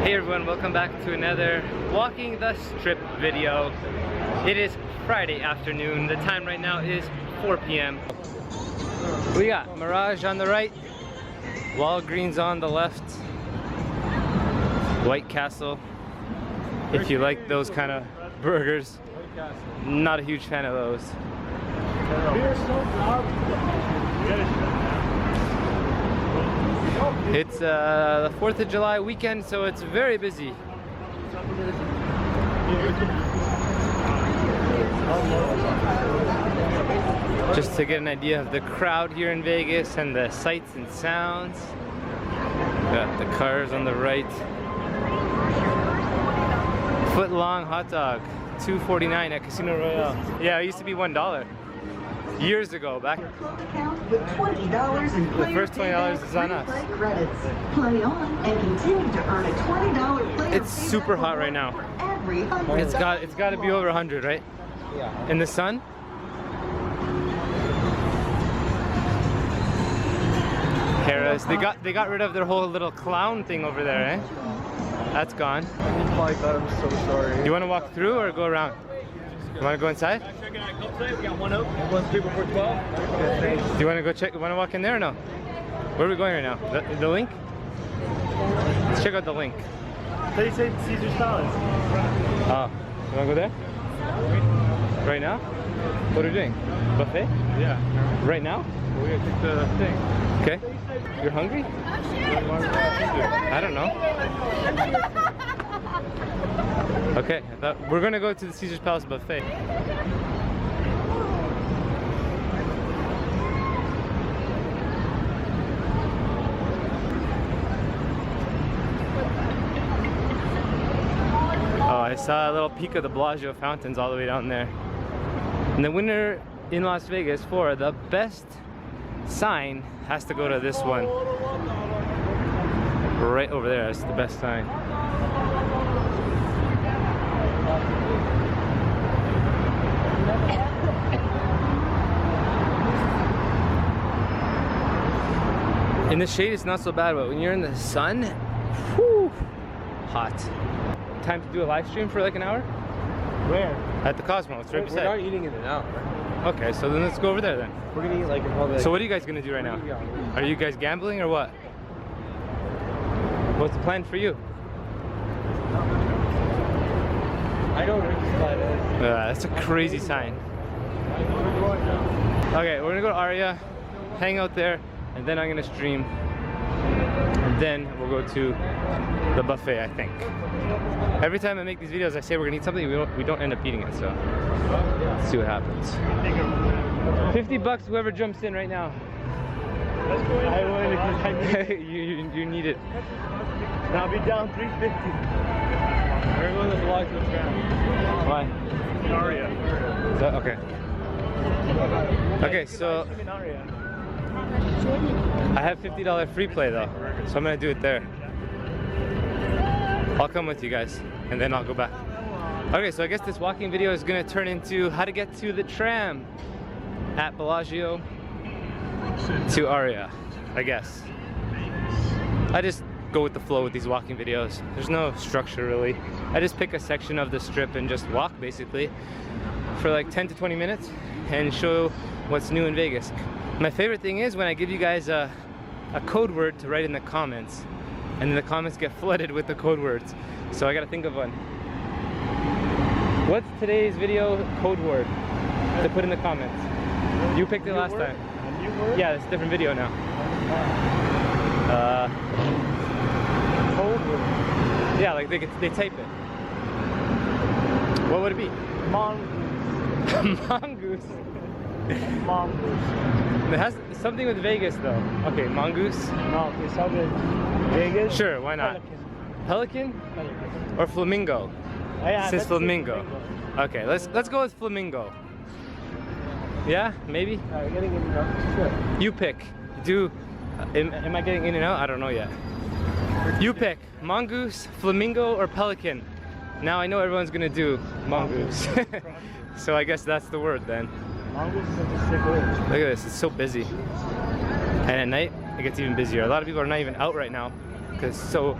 Hey everyone, welcome back to another Walking the Strip video. It is Friday afternoon. The time right now is 4 p.m. We got Mirage on the right, Walgreens on the left, White Castle. If you like those kind of burgers, not a huge fan of those. It's the 4th of July weekend, so it's very busy. Just to get an idea of the crowd here in Vegas and the sights and sounds. Got the cars on the right. Foot-long hot dog, $2.49 at Casino Royale. Yeah, it used to be $1 years ago. Back the first $20 is on us. Play on and continue to earn a $20 player. It's super hot right now. It's got to be over 100, right? Yeah. In the sun. Harris, they got rid of their whole little clown thing over there, eh? That's gone. I'm so sorry. You want to walk through or go around? You want to go inside? We got one open. One people for 12. Do you want to go check? You want to walk in there or no? Where are we going right now? The link? Let's check out the link. They say Caesar's Palace. Oh, you want to go there? Right now? What are we doing? Buffet? Yeah. Right now? We're gonna take the thing. Okay. You're hungry? I don't know. Okay, I thought we're gonna go to the Caesar's Palace buffet. Oh, I saw a little peek of the Bellagio fountains all the way down there. And the winner in Las Vegas for the best sign has to go to this one. Right over there, that's the best sign. In the shade it's not so bad, but when you're in the sun, whew, hot. Time to do a live stream for like an hour? Where? At the Cosmo, it's right beside. We're not eating in and out. Okay, so then let's go over there then. We're gonna eat like probably. So what are you guys gonna do right now? Are you guys gambling or what? What's the plan for you? I know where this spot is. That's a crazy sign. Okay, we're gonna go to Aria, hang out there, and then I'm gonna stream. And then we'll go to the buffet, I think. Every time I make these videos, I say we're gonna eat something, we don't end up eating it, so let's see what happens. 50 bucks, whoever jumps in right now. I would because I need you need it. and I'll be down 350. Everyone that vlogs the tram. Why? Aria. Is that okay? Okay, so I have $50 free play though, so I'm gonna do it there. I'll come with you guys, and then I'll go back. Okay, so I guess this walking video is gonna turn into how to get to the tram at Bellagio to Aria, I guess. I just go with the flow with these walking videos. There's no structure really. I just pick a section of the strip and just walk basically for like 10 to 20 minutes and show what's new in Vegas. My favorite thing is when I give you guys a code word to write in the comments, and then the comments get flooded with the code words. So I gotta think of one. What's today's video code word to put in the comments? You picked it last time. A new word? Yeah, it's a different video now. Code word. Yeah, like they type it. What would it be? Mongoose. Mongoose. Mongoose. It has something with Vegas though. Okay, mongoose. No, okay, something Vegas. Sure, why not? Pelican or flamingo? Oh, yeah, Since flamingo. Okay, let's go with flamingo. Yeah, maybe. We're getting in sure. You pick. Am I getting in and out? I don't know yet. You pick. Mongoose, flamingo, or pelican. Now I know everyone's gonna do mongoose. So I guess that's the word then. Mongoose is such a sick word. Look at this, it's so busy. And at night, it gets even busier. A lot of people are not even out right now because it's so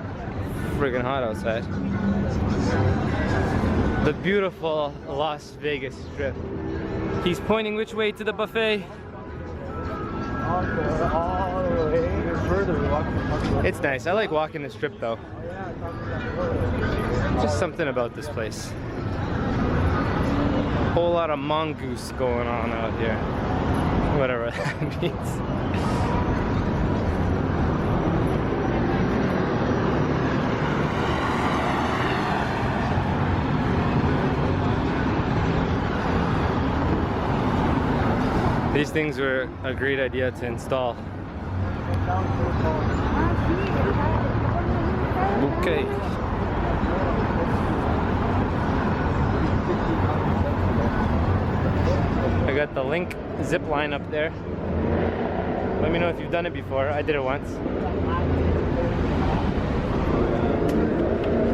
friggin' hot outside. The beautiful Las Vegas Strip. He's pointing which way to the buffet? All the way further. It's nice. I like walking the strip though. Just something about this place. Whole lot of mongoose going on out here. Whatever that means. These things were a great idea to install. Okay. I got the Link zip line up there. Let me know if you've done it before. I did it once.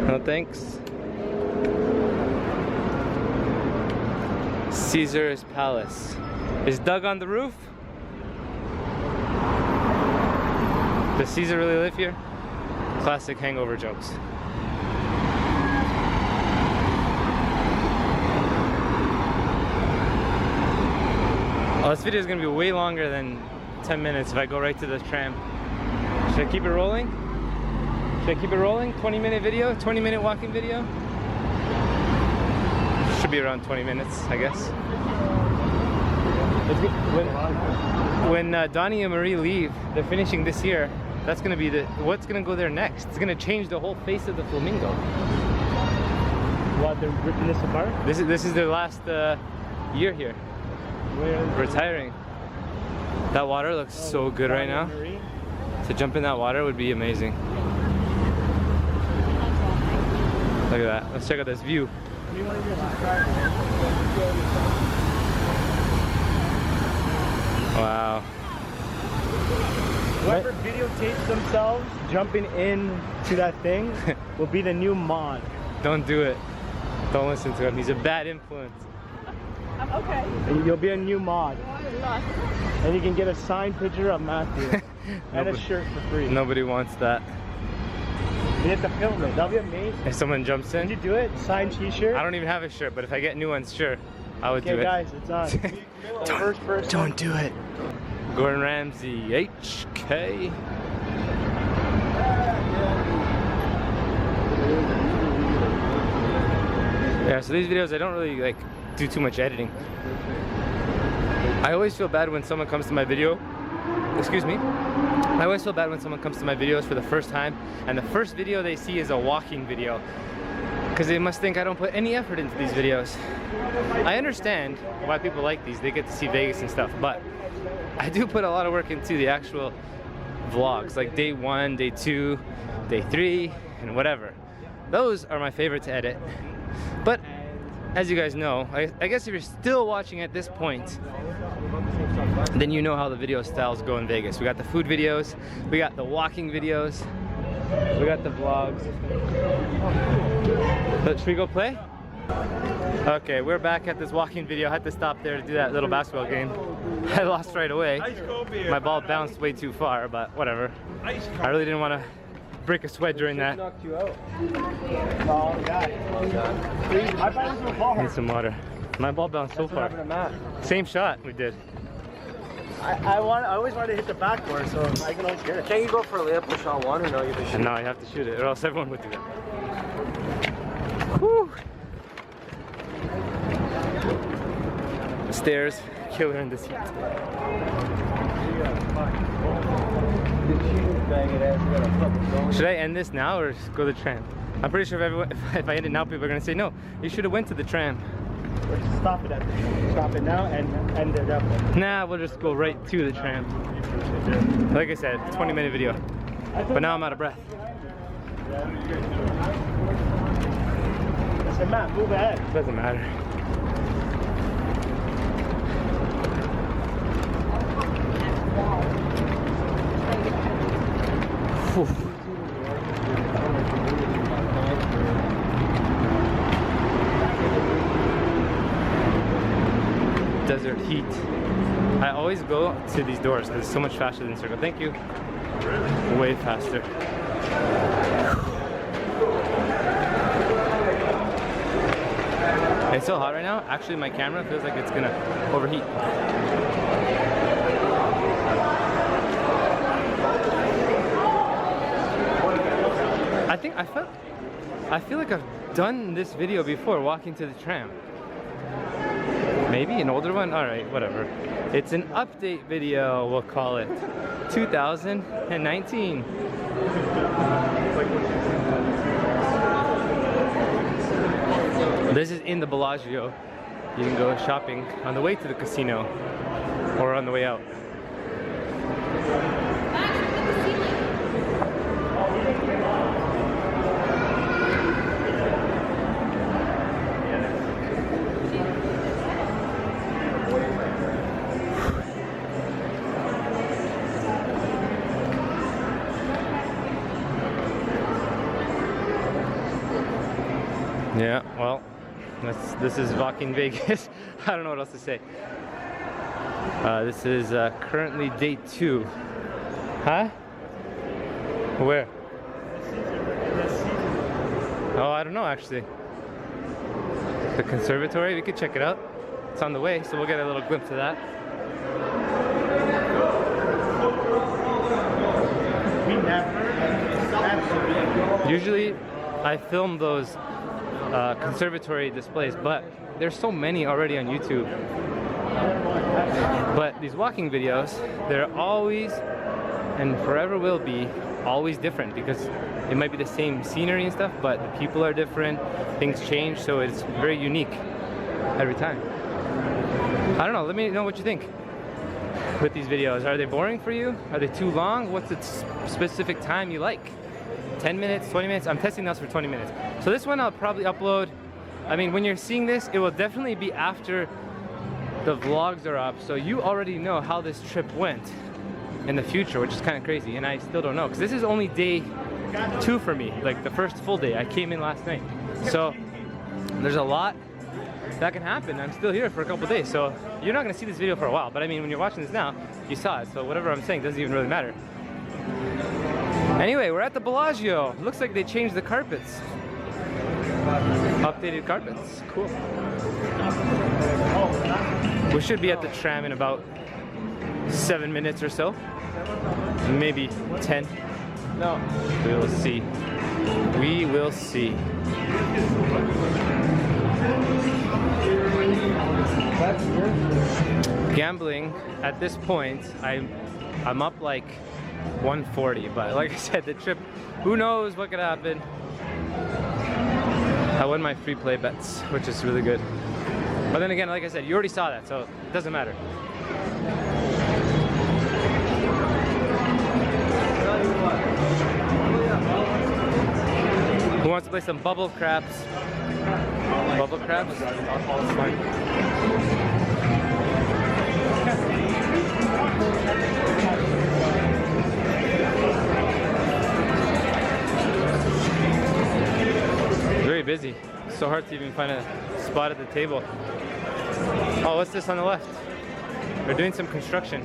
No thanks. Caesar's Palace. Is Doug on the roof? Does Caesar really live here? Classic hangover jokes. Oh, this video is going to be way longer than 10 minutes if I go right to the tram. Should I keep it rolling? Should I keep it rolling? 20-minute video? 20-minute walking video? Should be around 20 minutes, I guess. When Donnie and Marie leave, they're finishing this year. That's gonna be what's gonna go there next? It's gonna change the whole face of the flamingo. What, they're ripping this apart? This is their last year here. Retiring. That water looks so good right now. To jump in that water would be amazing. Look at that. Let's check out this view. Wow. Whoever videotapes themselves jumping in to that thing will be the new mod. Don't do it. Don't listen to him. He's a bad influence. I'm okay. And you'll be a new mod. And you can get a signed picture of Matthew and a shirt for free. Nobody wants that. You have to film it. That'll be amazing. If someone jumps in. Can you do it? Signed t-shirt? I don't even have a shirt, but if I get new ones, sure. I would do it. Okay guys, it's on. First person. Don't do it. Gordon Ramsay, HK. Yeah, so these videos I don't really like do too much editing. I always feel bad when someone comes to my video. Excuse me. I always feel bad when someone comes to my videos for the first time and the first video they see is a walking video. Because they must think I don't put any effort into these videos. I understand why people like these. They get to see Vegas and stuff, but I do put a lot of work into the actual vlogs, like day 1, day 2, day 3, and whatever. Those are my favorite to edit. But as you guys know, I guess if you're still watching at this point, then you know how the video styles go in Vegas. We got the food videos, we got the walking videos, we got the vlogs. Should we go play? Okay, we're back at this walking video. I had to stop there to do that little basketball game. I lost right away. My ball bounced way too far, but whatever. I really didn't want to break a sweat during that. Knocked you out. Oh, God. Need some water. My ball bounced so far. Same shot we did. I always wanted to hit the backboard, so I can always get it. Can you go for a layup for shot 1 or no? You have to shoot And now you have to shoot it, or else everyone would do that. Whew. Stairs, killer in this heat. Should I end this now or just go to the tram? I'm pretty sure if I end it now, people are gonna say no. You should have went to the tram. Or just stop it at the stop it now and end it up. Nah, we'll just go right to the tram. Like I said, 20-minute video. But now I'm out of breath. I said, Matt, move ahead. Doesn't matter. Whew. Desert heat. I always go to these doors because it's so much faster than Circle. Thank you. Way faster. It's so hot right now. Actually, my camera feels like it's gonna overheat. I feel like I've done this video before, walking to the tram. Maybe an older one? Alright, whatever. It's an update video, we'll call it. 2019. This is in the Bellagio. You can go shopping on the way to the casino or on the way out. Yeah, well, this is walking Vegas. I don't know what else to say. This is currently day 2. Huh? Where? Oh, I don't know actually. The conservatory, we could check it out. It's on the way, so we'll get a little glimpse of that. Usually I film those conservatory displays, but there's so many already on YouTube. But these walking videos, they're always and forever will be always different, because it might be the same scenery and stuff, but the people are different, things change, so it's very unique every time. I don't know, let me know what you think with these videos. Are they boring for you? Are they too long? What's the specific time you like? 10 minutes, 20 minutes? I'm testing those for 20 minutes. So this one I'll probably upload, I mean, when you're seeing this, it will definitely be after the vlogs are up, so you already know how this trip went in the future, which is kind of crazy, and I still don't know, because this is only day 2 for me, like the first full day. I came in last night. So there's a lot that can happen. I'm still here for a couple days, so you're not going to see this video for a while, but I mean, when you're watching this now, you saw it, so whatever I'm saying doesn't even really matter. Anyway, we're at the Bellagio. Looks like they changed the carpets. Updated carpets. Cool. We should be at the tram in about 7 minutes or so. Maybe 10. No. We will see. We will see. Gambling at this point, I'm up like 140, but like I said, the trip, who knows what could happen. I won my free play bets, which is really good. But then again, like I said, you already saw that, so it doesn't matter. Who wants to play some bubble craps? Bubble craps? It's fine. Very busy. It's so hard to even find a spot at the table. Oh, what's this on the left? They're doing some construction.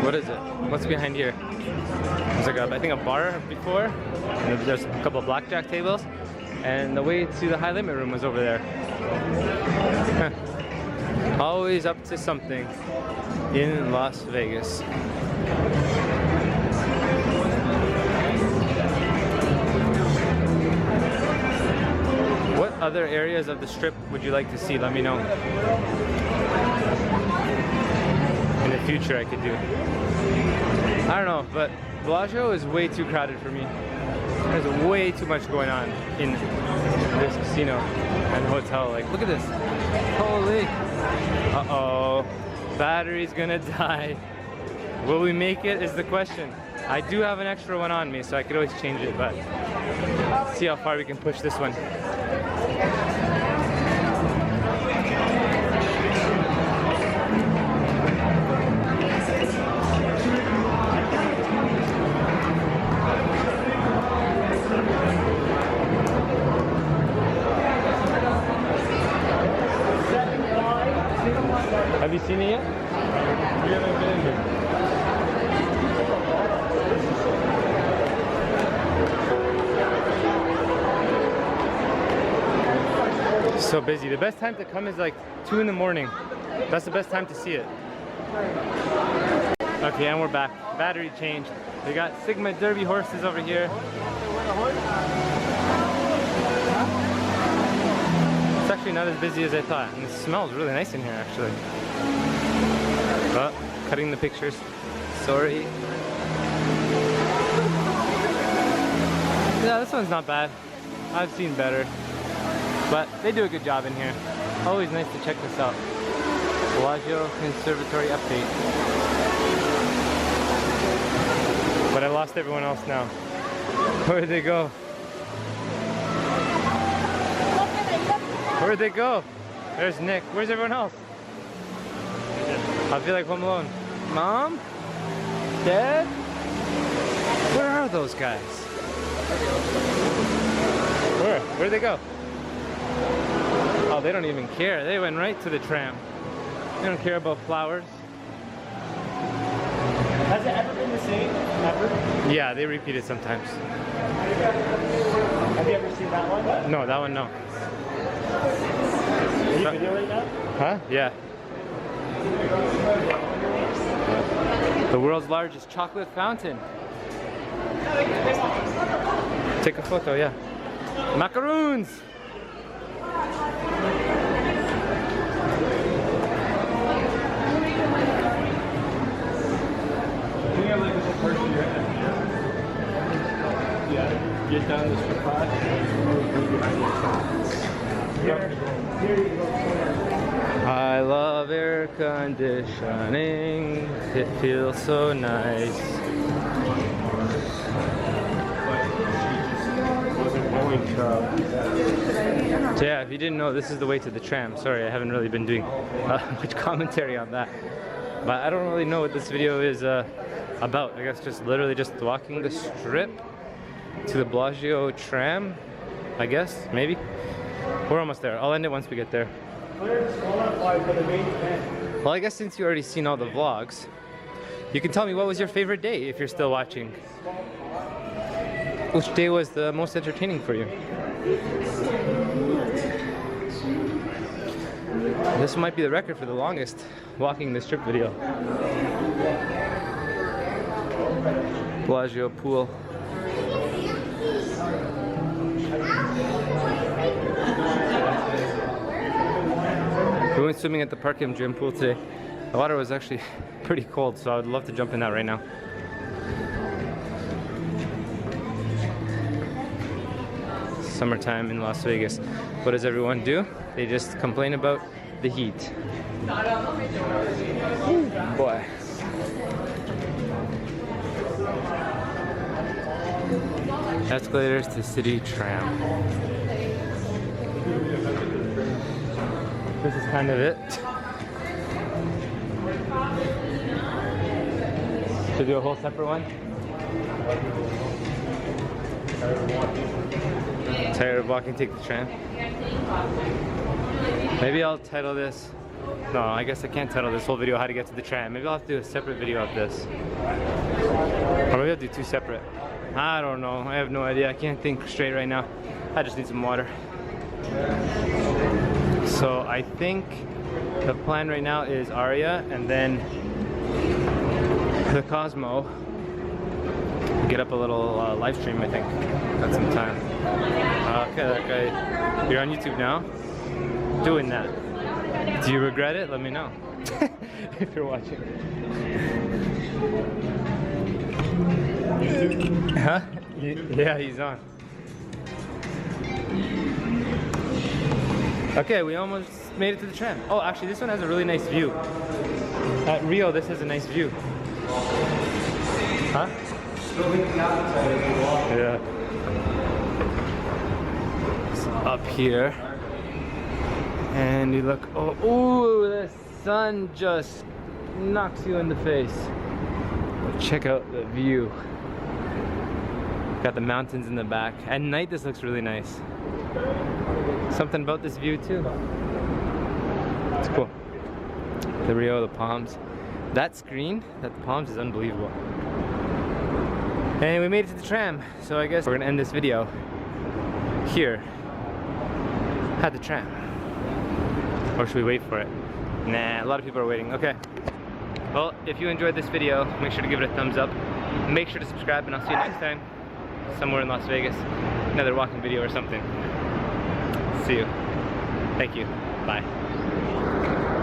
What is it? What's behind here? There's like I think a bar before. And there's a couple of blackjack tables. And the way to the high limit room was over there. Always up to something in Las Vegas. What other areas of the strip would you like to see? Let me know. In the future I could do. I don't know, but Bellagio is way too crowded for me. There's way too much going on in this casino and hotel. Like, look at this. Holy. Uh-oh. Battery's gonna die. Will we make it is the question. I do have an extra one on me, so I could always change it, but let's see how far we can push this one. Have you seen it yet? We haven't been in here. So busy. The best time to come is like 2 in the morning. That's the best time to see it. Okay, and we're back. Battery changed. We got Sigma Derby horses over here. It's actually not as busy as I thought. And it smells really nice in here actually. Oh, cutting the pictures. Sorry. Yeah, this one's not bad. I've seen better. But they do a good job in here. Always nice to check this out. Bellagio Conservatory update. But I lost everyone else now. Where'd they go? Where'd they go? There's Nick. Where's everyone else? I feel like home alone. Mom? Dad? Where are those guys? Where'd they go? Oh, they don't even care. They went right to the tram. They don't care about flowers. Has it ever been the same? Ever? Yeah, they repeat it sometimes. Have you ever seen that one? No, that one no. Are you videoing that? Huh? Yeah. The world's largest chocolate fountain. Take a photo, yeah. Macaroons! Get down this footpath. I love air conditioning. It feels so nice. So yeah, if you didn't know, this is the way to the tram. Sorry, I haven't really been doing much commentary on that. But I don't really know what this video is about. I guess just literally just walking the strip to the Bellagio tram, I guess, maybe. We're almost there. I'll end it once we get there. Well, I guess since you already seen all the vlogs, you can tell me what was your favorite day if you're still watching. Which day was the most entertaining for you? This might be the record for the longest walking the strip video. Bellagio pool. We went swimming at the Parkham Gym pool today. The water was actually pretty cold, so I would love to jump in that right now. Summertime in Las Vegas. What does everyone do? They just complain about the heat. Ooh, boy. Escalators to city tram. This is kind of it. Should do a whole separate one? Tired of walking, take the tram. Maybe I'll title this. No, I guess I can't title this whole video how to get to the tram. Maybe I'll have to do a separate video of this. Or maybe I'll do two separate. I don't know. I have no idea. I can't think straight right now. I just need some water. So I think the plan right now is Aria and then the Cosmo. Get up a little live stream, I think. Got some time. Okay, that guy. You're on YouTube now? Doing that. Do you regret it? Let me know. If you're watching. Huh? Yeah, he's on. Okay, we almost made it to the tram. Oh, actually, this one has a really nice view. At Rio, this has a nice view. Huh? Yeah. It's up here. And you look, oh, ooh, the sun just knocks you in the face. Check out the view. Got the mountains in the back. At night, this looks really nice. Something about this view too. It's cool. The Rio, the palms. That screen, that the palms is unbelievable. And we made it to the tram, so I guess we're gonna end this video here at the tram. Or should we wait for it? Nah, a lot of people are waiting. Okay. Well, if you enjoyed this video, make sure to give it a thumbs up. Make sure to subscribe, and I'll see you next time. Somewhere in Las Vegas. Another walking video or something. See you. Thank you. Bye.